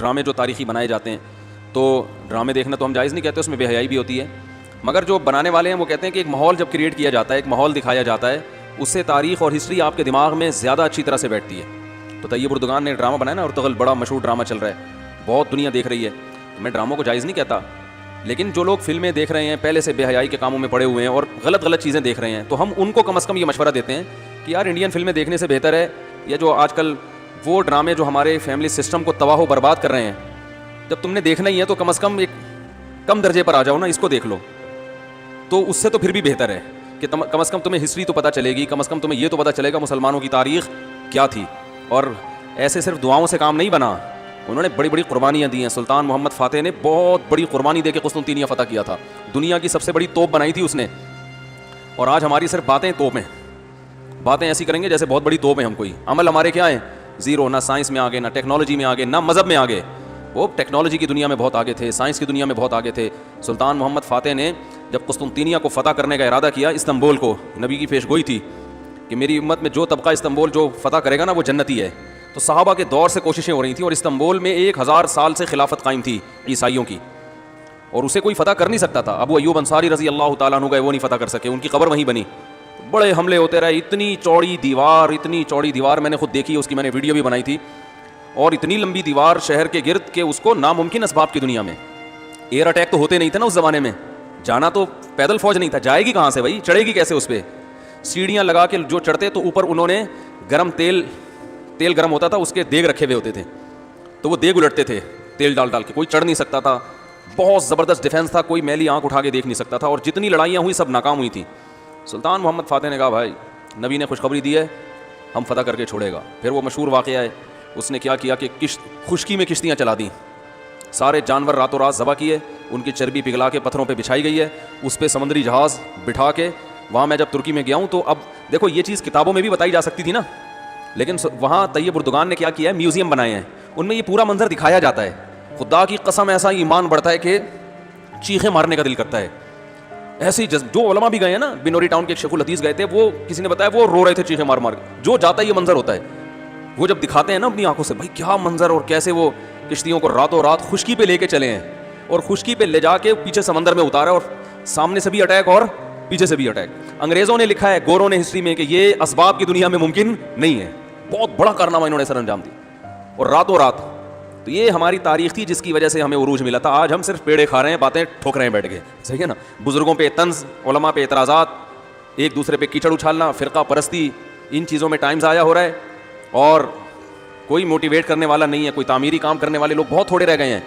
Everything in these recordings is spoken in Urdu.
ڈرامے جو تاریخی بنائے جاتے ہیں، تو ڈرامے دیکھنا تو ہم جائز نہیں کہتے، اس میں بے حیائی بھی ہوتی ہے، مگر جو بنانے والے ہیں وہ کہتے ہیں کہ ایک ماحول جب کریٹ کیا جاتا ہے، ایک ماحول دکھایا جاتا ہے، اس سے تاریخ اور ہسٹری آپ کے دماغ میں زیادہ اچھی طرح سے بیٹھتی ہے. تو طیب اردگان نے ڈرامہ بنایا نا، ارطغرل بڑا مشہور ڈرامہ چل رہا ہے، بہت دنیا دیکھ رہی ہے. میں ڈراموں کو جائز نہیں کہتا، لیکن جو لوگ فلمیں دیکھ رہے ہیں پہلے سے بے حیائی کے کاموں میں پڑے ہوئے ہیں اور غلط غلط چیزیں دیکھ رہے ہیں، تو ہم ان کو کم از کم یہ مشورہ دیتے ہیں کہ یار انڈین فلمیں دیکھنے سے بہتر ہے یا جو آج کل وہ ڈرامے جو ہمارے فیملی سسٹم کو تباہ و برباد کر رہے ہیں، جب تم نے دیکھنا ہی ہے تو کم از کم ایک کم درجے پر آ جاؤ نا، اس کو دیکھ لو. تو اس سے تو پھر بھی بہتر ہے کہ کم از کم تمہیں ہسٹری تو پتہ چلے گی، کم از کم تمہیں یہ تو پتہ چلے گا مسلمانوں کی تاریخ کیا تھی. اور ایسے صرف دعاؤں سے کام نہیں بنا، انہوں نے بڑی بڑی قربانیاں دی ہیں. سلطان محمد فاتح نے بہت بڑی قربانی دے کے قسطنطنیہ فتح کیا تھا، دنیا کی سب سے بڑی توپ بنائی تھی اس نے. اور آج ہماری صرف باتیں توپ ہیں، باتیں ایسی کریں گے جیسے بہت بڑی توپ ہیں ہم کوئی، عمل ہمارے کیا ہیں زیرو، نہ سائنس میں آگے، نہ ٹیکنالوجی میں آگے، نہ مذہب میں آگے. وہ ٹیکنالوجی کی دنیا میں بہت آگے تھے، سائنس کی دنیا میں بہت آگے تھے. سلطان محمد فاتح نے جب قسطنطنیہ کو فتح کرنے کا ارادہ کیا، استنبول کو، نبی کی پیش گوئی تھی کہ میری امت میں جو طبقہ استنبول جو فتح کرے گا نا وہ جنتی ہے. تو صحابہ کے دور سے کوششیں ہو رہی تھیں، اور استنبول میں 1000 سال سے خلافت قائم تھی عیسائیوں کی، اور اسے کوئی فتح کر نہیں سکتا تھا. ابو ایوب انصاری رضی اللہ تعالیٰ عنہ گئے، وہ نہیں فتح کر سکے، ان کی قبر وہیں بنی. بڑے حملے ہوتے رہے، اتنی چوڑی دیوار میں نے خود دیکھی، اس کی میں نے ویڈیو بھی بنائی تھی، اور اتنی لمبی دیوار شہر کے گرد کہ اس کو ناممکن اسباب کی دنیا میں، ایئر اٹیک تو ہوتے نہیں تھے نا اس زمانے میں، جانا تو پیدل فوج نہیں تھا، جائے گی کہاں سے بھائی، چڑھے گی کیسے اس پہ. سیڑھیاں لگا کے جو چڑھتے تو اوپر انہوں نے گرم تیل گرم ہوتا تھا، اس کے دیگ رکھے ہوئے ہوتے تھے، تو وہ دیگ الٹتے تھے تیل ڈال کے، کوئی چڑھ نہیں سکتا تھا. بہت زبردست ڈیفینس تھا، کوئی میلی آنکھ اٹھا کے دیکھ نہیں سکتا تھا، اور جتنی لڑائیاں ہوئی سب ناکام ہوئی تھیں. سلطان محمد فاتح نے کہا بھائی نبی نے خوشخبری دی ہے، ہم فتح کر کے چھوڑے گا. پھر وہ مشہور واقعہ ہے، اس نے کیا کیا کہ خشکی میں کشتیاں چلا دیں، سارے جانور راتوں رات ذبح کیے، ان کی چربی پگھلا کے پتھروں پہ بچھائی گئی ہے، اس پہ سمندری جہاز بٹھا کے. وہاں میں جب ترکی میں گیا ہوں تو اب دیکھو یہ چیز کتابوں میں بھی بتائی جا سکتی تھی نا، لیکن وہاں طیب اردگان نے کیا کیا ہے، میوزیم بنائے ہیں، ان میں یہ پورا منظر دکھایا جاتا ہے. خدا کی قسم ایسا ایمان بڑھتا ہے کہ چیخیں مارنے کا دل کرتا ہے. ایسی جو علماء بھی گئے ہیں نا، بنوری ٹاؤن کے ایک شیخ الحدیث گئے تھے، وہ کسی نے بتایا وہ رو رہے تھے چیخیں مار مار کے. جو جاتا ہے یہ منظر ہوتا ہے، وہ جب دکھاتے ہیں نا اپنی آنکھوں سے، بھائی کیا منظر، اور کیسے وہ کشتیوں کو راتوں رات خشکی پہ لے کے چلے ہیں، اور خشکی پہ لے جا کے پیچھے سمندر میں اتارا، اور سامنے سے بھی اٹیک اور پیچھے سے بھی اٹیک. انگریزوں نے لکھا ہے، گوروں نے ہسٹری میں، کہ یہ اسباب کی دنیا میں ممکن نہیں ہے. بہت بڑا کارنامہ انہوں نے سر انجام دی، اور راتوں رات. تو یہ ہماری تاریخ تھی جس کی وجہ سے ہمیں عروج ملا تھا. آج ہم صرف پیڑے کھا رہے ہیں، باتیں ٹھوک رہے ہیں بیٹھ کے، صحیح ہے نا. بزرگوں پہ طنز، علماء پہ اعتراضات، ایک دوسرے پہ کیچڑ اچھالنا، فرقہ پرستی، ان چیزوں میں ٹائم ضائع ہو رہا ہے، اور کوئی موٹیویٹ کرنے والا نہیں ہے، کوئی تعمیری کام کرنے والے لوگ بہت تھوڑے رہ گئے ہیں.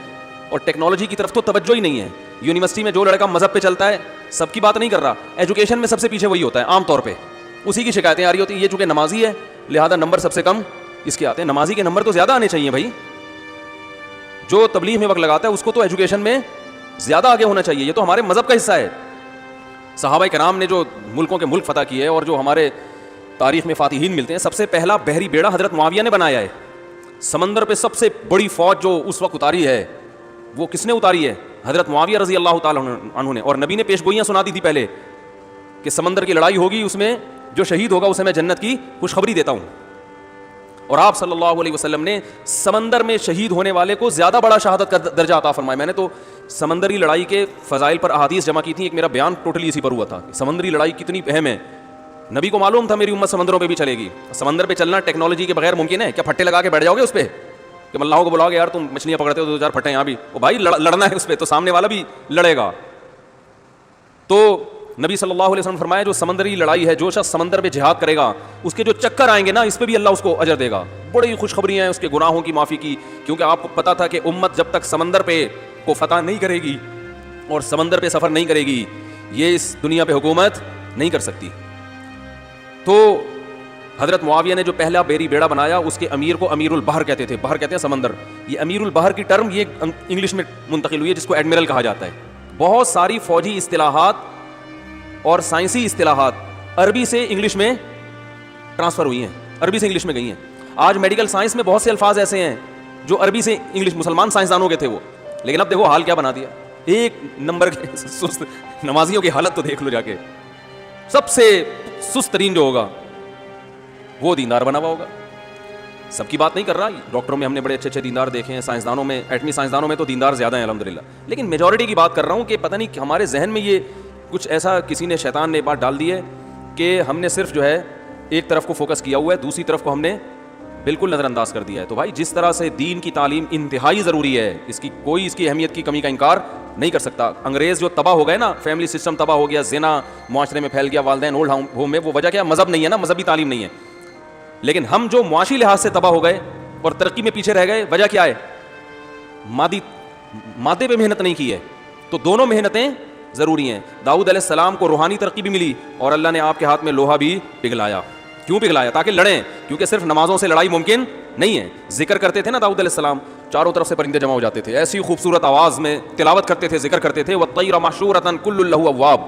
اور ٹیکنالوجی کی طرف تو توجہ ہی نہیں ہے. یونیورسٹی میں جو لڑکا مذہب پہ چلتا ہے، سب کی بات نہیں کر رہا، ایجوکیشن میں سب سے پیچھے وہی ہوتا ہے عام طور پہ، اسی کی شکایتیں آ رہی ہوتی ہیں. یہ چونکہ نمازی ہے لہذا نمبر سب سے کم اس کے آتے ہیں. نمازی کے نمبر تو زیادہ آنے چاہیے بھائی، جو تبلیغ میں وقت لگاتا ہے اس کو تو ایجوکیشن میں زیادہ آگے ہونا چاہیے. یہ تو ہمارے مذہب کا حصہ ہے. صحابہ کرام نے جو ملکوں کے ملک فتح کیے، اور جو ہمارے تاریخ میں فاتحین ملتے ہیں، سب سے پہلا بحری بیڑا حضرت معاویہ نے بنایا ہے. سمندر پہ سب سے بڑی فوج جو اس وقت اتاری ہے، وہ کس نے اتاری ہے؟ حضرت معاویہ رضی اللہ تعالیٰ عنہ نے. اور نبی نے پیش گوئیاں سنا دی تھی پہلے کہ سمندر کی لڑائی ہوگی، اس میں جو شہید ہوگا اسے میں جنت کی خوشخبری دیتا ہوں. اور آپ صلی اللہ علیہ وسلم نے سمندر میں شہید ہونے والے کو زیادہ بڑا شہادت کا درجہ عطا فرمایا. میں نے تو سمندری لڑائی کے فضائل پر احادیث جمع کی تھی، ایک میرا بیان ٹوٹلی اسی پر ہوا تھا، سمندری لڑائی کتنی اہم ہے. نبی کو معلوم تھا میری امت سمندروں پہ بھی چلے گی. سمندر پہ چلنا ٹیکنالوجی کے بغیر ممکن ہے کیا؟ پھٹے لگا کے بیٹھ جاؤ گے اس پہ کہ ملاحوں کو بلاؤ گے یار تم مچھلیاں پکڑتے ہو، 2-4 پھٹے یہاں بھی، او بھائی لڑنا ہے اس پہ تو سامنے والا بھی لڑے گا. تو نبی صلی اللہ علیہ وسلم فرمایا جو سمندری لڑائی ہے، جو شخص سمندر پہ جہاد کرے گا، اس کے جو چکر آئیں گے نا، اس پہ بھی اللہ اس کو اجر دے گا. بڑی خوشخبریاں ہیں اس کے گناہوں کی معافی کی، کیونکہ آپ کو پتا تھا کہ امت جب تک سمندر پہ کو فتح نہیں کرے گی اور سمندر پہ سفر نہیں کرے گی، یہ اس دنیا پہ حکومت نہیں کر سکتی. تو حضرت معاویہ نے جو پہلا بیری بیڑا بنایا، اس کے امیر کو امیر البحر کہتے تھے. بحر کہتے ہیں سمندر. یہ امیر البحر کی ٹرم یہ انگلش میں منتقل ہوئی ہے، جس کو ایڈمرل کہا جاتا ہے. بہت ساری فوجی اصطلاحات اور سائنسی اصطلاحات عربی سے انگلش میں ٹرانسفر ہوئی ہیں، عربی سے انگلش میں گئی ہیں. آج میڈیکل سائنس میں بہت سے الفاظ ایسے ہیں جو عربی سے انگلش، مسلمان سائنسدانوں کے تھے وہ، لیکن اب دیکھو حال کیا بنا دیا. ایک نمبر کے سست نمازیوں کی حالت تو دیکھ لو جا کے. سب سے سست ترین جو ہوگا وہ دیندار بنا ہوا ہوگا. سب کی بات نہیں کر رہا, ڈاکٹروں میں ہم نے بڑے اچھے اچھے دیندار دیکھے ہیں, سائنسدانوں میں, ایٹمی سائنسدانوں میں تو دیندار زیادہ ہیں الحمدللہ, لیکن میجورٹی کی بات کر رہا ہوں کہ پتہ نہیں ہمارے ذہن میں یہ کچھ ایسا کسی نے, شیطان نے بات ڈال دی ہے کہ ہم نے صرف جو ہے ایک طرف کو فوکس کیا ہوا ہے, دوسری طرف کو ہم نے بالکل نظر انداز کر دیا ہے. تو بھائی جس طرح سے دین کی تعلیم انتہائی ضروری ہے, اس کی کوئی اس کی اہمیت کی کمی کا انکار نہیں کر سکتا. انگریز جو تباہ ہو گئے نا, فیملی سسٹم تباہ ہو گیا, زنا معاشرے میں پھیل گیا, والدین اولڈ ہوم میں, وہ وجہ کیا, مذہب نہیں ہے نا, مذہبی تعلیم نہیں ہے. لیکن ہم جو معاشی لحاظ سے تباہ ہو گئے اور ترقی میں پیچھے رہ گئے, وجہ کیا ہے, مادے پہ محنت نہیں کی ہے. تو دونوں محنتیں ضروری ہیں. داؤد علیہ السلام کو روحانی ترقی بھی ملی اور اللہ نے آپ کے ہاتھ میں لوہا بھی پگھلایا. کیوں پگھلایا؟ تاکہ لڑیں, کیونکہ صرف نمازوں سے لڑائی ممکن نہیں ہے. ذکر کرتے تھے نا داؤد علیہ السلام, چاروں طرف سے پرندے جمع ہو جاتے تھے, ایسی خوبصورت آواز میں تلاوت کرتے تھے, ذکر کرتے تھے, والطیر محشورۃ کل لہ اواب.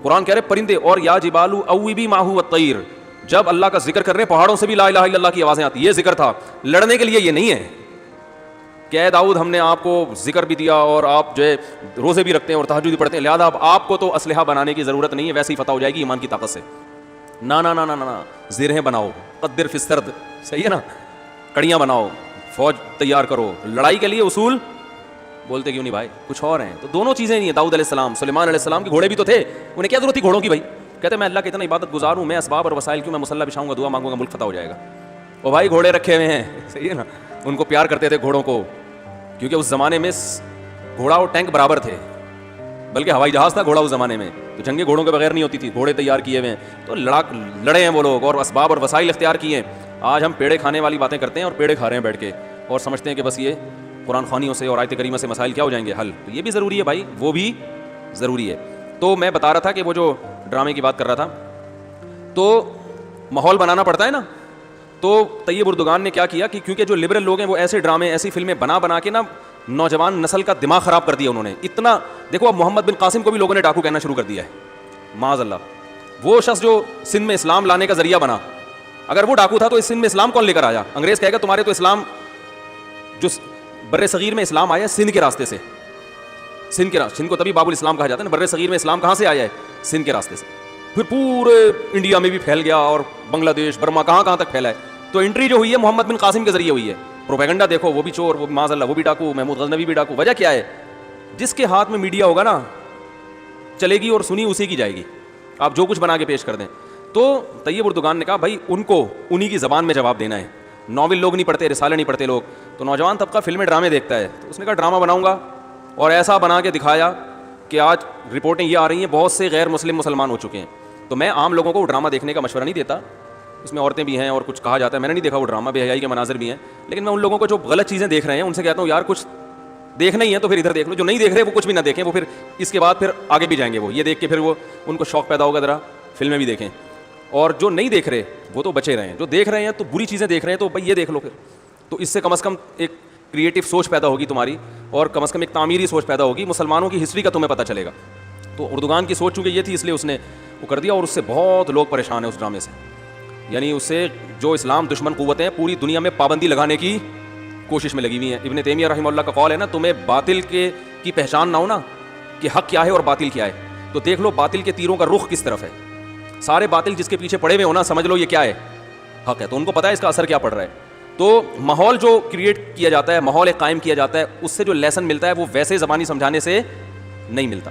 قرآن کہہ رہے پرندے, اور یا جبال اوبی ماہ والطیر, جب اللہ کا ذکر کر رہے پہاڑوں سے بھی لا الہ الا اللہ کی آوازیں آتی. یہ ذکر تھا, لڑنے کے لیے یہ نہیں ہے کہ اے داؤد ہم نے آپ کو ذکر بھی دیا اور آپ جو ہے روزے بھی رکھتے ہیں اور تہجد بھی پڑھتے ہیں, لہٰذا اب آپ کو تو اسلحہ بنانے کی ضرورت نہیں ہے, ویسے ہی فتح ہو جائے گی ایمان کی طاقت سے. نا نا نا نا نا, زرہیں بناؤ, قدر فی السرد, صحیح ہے نا, کڑیاں بناؤ, فوج تیار کرو, لڑائی کے لیے اصول بولتے کیوں نہیں بھائی, کچھ اور ہیں. تو دونوں چیزیں نہیں ہیں. داؤد علیہ السلام, سلیمان علیہ السلام کے گھوڑے بھی تو تھے, انہیں کیا ضرورت تھی گھوڑوں کی بھائی؟ کہتے میں اللہ کے اتنا عبادت گزار ہوں, میں اسباب اور وسائل کیوں, میں مصلی بچھاؤں گا, دعا مانگوں گا, ملک فتح ہو جائے گا. اور بھائی گھوڑے رکھے ہوئے ہیں, صحیح ہے نا, ان کو پیار کرتے تھے گھوڑوں کو, کیونکہ اس زمانے میں گھوڑا اور ٹینک برابر تھے, بلکہ ہوائی جہاز تھا گھوڑا اس زمانے میں, تو جنگیں گھوڑوں کے بغیر نہیں ہوتی تھی, گھوڑے تیار کیے ہوئے ہیں. تو لڑے ہیں وہ لوگ اور اسباب اور وسائل اختیار کیے ہیں. آج ہم پیڑے کھانے والی باتیں کرتے ہیں اور پیڑے کھا رہے ہیں بیٹھ کے, اور سمجھتے ہیں کہ بس یہ قرآن خوانیوں سے اور آیت کریمہ سے مسائل کیا ہو جائیں گے حل. تو یہ بھی ضروری ہے بھائی, وہ بھی ضروری ہے. تو میں بتا رہا تھا کہ وہ جو ڈرامے کی بات کر رہا تھا, تو ماحول بنانا پڑتا ہے نا. تو طیب اردگان نے کیا کیا کہ کیونکہ جو لبرل لوگ ہیں وہ ایسے ڈرامے, ایسی فلمیں بنا کے نا نوجوان نسل کا دماغ خراب کر دیا انہوں نے. اتنا دیکھو, اب محمد بن قاسم کو بھی لوگوں نے ڈاکو کہنا شروع کر دیا ہے, معاذ اللہ. وہ شخص جو سندھ میں اسلام لانے کا ذریعہ بنا, اگر وہ ڈاکو تھا تو اس سندھ میں اسلام کون لے کر آیا؟ انگریز کہے گا تمہارے تو اسلام, جو بر صغیر میں اسلام آیا سندھ کے راستے سے, سندھ کو تبھی باب الاسلام کہا جاتا ہے نا. بر صغیر میں اسلام کہاں سے آیا ہے؟ سندھ کے راستے سے. پھر پورے انڈیا میں بھی پھیل گیا اور بنگلہ دیش, برما, کہاں تک پھیلا ہے. تو انٹری جو ہوئی ہے محمد بن قاسم کے ذریعے ہوئی ہے. پروپیگنڈا دیکھو, وہ بھی چور, وہ معاذ اللہ وہ بھی ڈاکو, محمود غزنوی بھی ڈاکو. وجہ کیا ہے؟ جس کے ہاتھ میں میڈیا ہوگا نا, چلے گی اور سنی اسی کی جائے گی, آپ جو کچھ بنا کے پیش کر دیں. تو طیب اردگان نے کہا بھائی ان کو انہی کی زبان میں جواب دینا ہے. ناول لوگ نہیں پڑھتے, رسالے نہیں پڑھتے لوگ, تو نوجوان طبقہ فلمیں ڈرامے دیکھتا ہے. تو اس نے کہا ڈرامہ بناؤں گا, اور ایسا بنا کے دکھایا کہ آج رپورٹیں یہ آ رہی ہیں بہت سے غیر مسلمان ہو چکے ہیں. تو میں عام لوگوں کو وہ ڈرامہ دیکھنے کا مشورہ نہیں دیتا, اس میں عورتیں بھی ہیں اور کچھ کہا جاتا ہے, میں نے نہیں دیکھا وہ ڈرامہ, بے حیائی کے مناظر بھی ہیں. لیکن میں ان لوگوں کو جو غلط چیزیں دیکھ رہے ہیں ان سے کہتا ہوں یار کچھ دیکھنا ہی ہے تو پھر ادھر دیکھ لو, جو نہیں دیکھ رہے وہ کچھ بھی نہ دیکھیں, وہ پھر اس کے بعد پھر آگے بھی جائیں گے, وہ یہ دیکھ کے پھر وہ ان کو شوق پیدا ہوگا ذرا فلمیں بھی دیکھیں. اور جو نہیں دیکھ رہے وہ تو بچے رہے ہیں, جو دیکھ رہے ہیں تو بری چیزیں دیکھ رہے ہیں تو بھائی یہ دیکھ لو پھر. تو اس سے کم از کم ایک کریٹو سوچ پیدا ہوگی تمہاری, اور کم از کم ایک تعمیری سوچ پیدا ہوگی, مسلمانوں کی ہسٹری کا تمہیں پتہ چلے گا. تو اردگان کی سوچ چونکہ یہ تھی اس لیے اس نے وہ کر دیا, اور اس سے بہت لوگ پریشان ہیں اس ڈرامے سے. یعنی اس سے جو اسلام دشمن قوتیں ہیں پوری دنیا میں پابندی لگانے کی کوشش میں لگی ہوئی ہیں. ابن تیمیہ رحمہ اللہ کا قول ہے نا, تمہیں باطل کی پہچان نہ ہو نا کہ حق کیا ہے اور باطل کیا ہے, تو دیکھ لو باطل کے تیروں کا رخ کس طرف ہے. سارے باطل جس کے پیچھے پڑے ہوئے ہو نا, سمجھ لو یہ کیا ہے, حق ہے. تو ان کو پتہ ہے اس کا اثر کیا پڑ رہا ہے. تو ماحول جو کریٹ کیا جاتا ہے, ماحول قائم کیا جاتا ہے, اس سے جو لیسن ملتا ہے وہ ویسے زبانی سمجھانے سے نہیں ملتا.